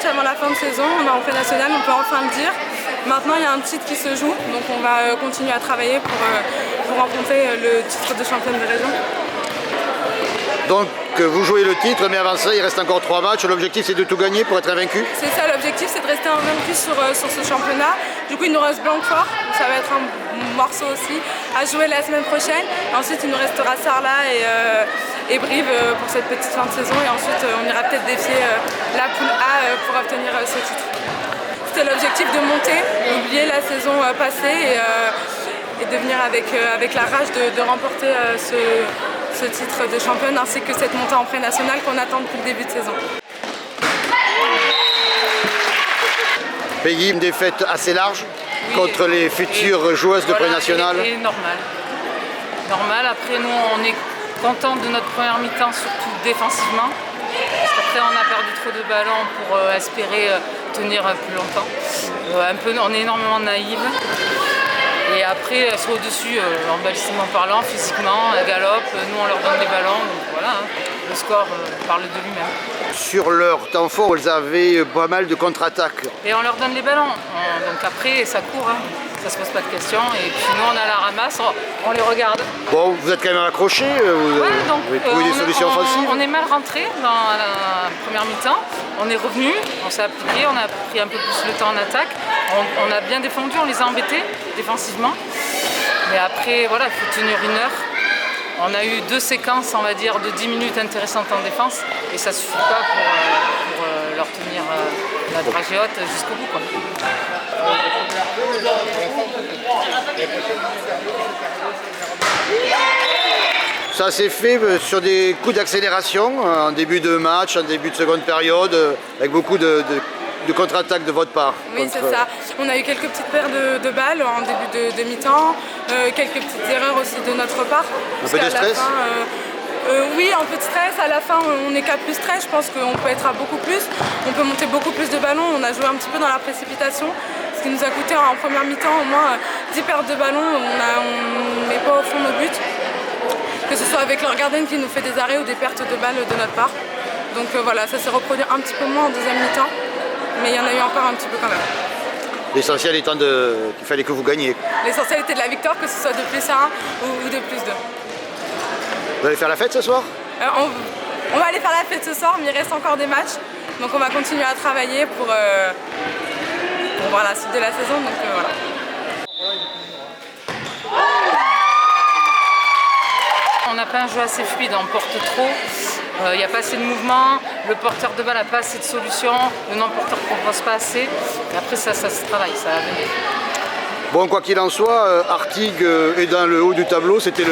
avant la fin de saison, on est en pré-national, on peut enfin le dire. Maintenant, il y a un titre qui se joue, donc on va continuer à travailler pour remporter le titre de championne de région. Donc vous jouez le titre, mais avant ça, il reste encore 3 matchs. L'objectif, c'est de tout gagner pour être invaincu? C'est ça, l'objectif, c'est de rester invaincu sur ce championnat. Du coup, il nous reste Blanquefort, donc ça va être un morceau aussi à jouer la semaine prochaine. Ensuite, il nous restera Sarlat et Brive pour cette petite fin de saison. Et ensuite, on ira peut-être défier la poule A pour obtenir ce titre. C'était l'objectif de monter, d'oublier la saison passée et de venir avec la rage de remporter ce titre de championne ainsi que cette montée en pré-nationale qu'on attend depuis le début de saison. Peggy, une défaite assez large contre les futures joueuses de pré-nationale. C'est normal. Normal, après nous on est content de notre première mi-temps, surtout défensivement. Parce qu'après on a perdu trop de ballons pour espérer tenir plus longtemps. On est énormément naïve. Et après, elles sont au-dessus, en balistement parlant, physiquement, elles galopent, nous on leur donne les ballons, donc voilà, le score parle de lui-même. Sur leur temps fort, elles avaient pas mal de contre-attaques. Et on leur donne les ballons, donc après ça court, ça se pose pas de questions, et puis nous on a la ramasse, on les regarde. Bon, vous êtes quand même accrochés, vous avez trouvé des solutions offensives? On est mal rentré dans la première mi-temps, on est revenu, on s'est appliqué, on a pris un peu plus le temps en attaque, on a bien défendu, on les a embêtés défensivement, mais après voilà, il faut tenir une heure. On a eu 2 séquences, on va dire, de 10 minutes intéressantes en défense, et ça ne suffit pas pour leur tenir la dragée haute jusqu'au bout, quoi. Ça s'est fait sur des coups d'accélération en début de match, en début de seconde période, avec beaucoup de contre-attaque de votre part. Oui, c'est ça. On a eu quelques petites paires de balles en début de mi-temps, quelques petites erreurs aussi de notre part. Un peu de stress? Oui, un peu de stress. À la fin, on n'est qu'à plus 13. Je pense qu'on peut être à beaucoup plus. On peut monter beaucoup plus de ballons. On a joué un petit peu dans la précipitation, ce qui nous a coûté en première mi-temps au moins 10 pertes de ballons. On n'est pas au fond de nos buts. Que ce soit avec leur gardienne qui nous fait des arrêts ou des pertes de balles de notre part. Donc voilà, ça s'est reproduit un petit peu moins en deuxième mi-temps. Mais il y en a eu encore un petit peu quand même. L'essentiel étant qu'il fallait que vous gagniez. L'essentiel était de la victoire, que ce soit de plus 1 ou de plus 2. Vous allez faire la fête ce soir? On va aller faire la fête ce soir, mais il reste encore des matchs. Donc on va continuer à travailler pour voir la suite de la saison. Donc voilà. On n'a pas un jeu assez fluide, on porte trop. Il n'y a pas assez de mouvement, le porteur de balle n'a pas assez de solutions, le non-porteur ne propose pas assez. Et après ça se travaille, ça va venir. Bon, quoi qu'il en soit, Artigues est dans le haut du tableau, c'était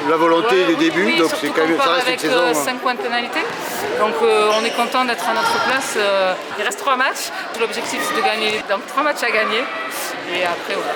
la volonté du début, oui, donc c'est quand même, ça reste une saison. Avec 5 points de pénalité, donc on est content d'être à notre place. Il reste 3 matchs, l'objectif c'est de gagner, donc 3 matchs à gagner, et après voilà.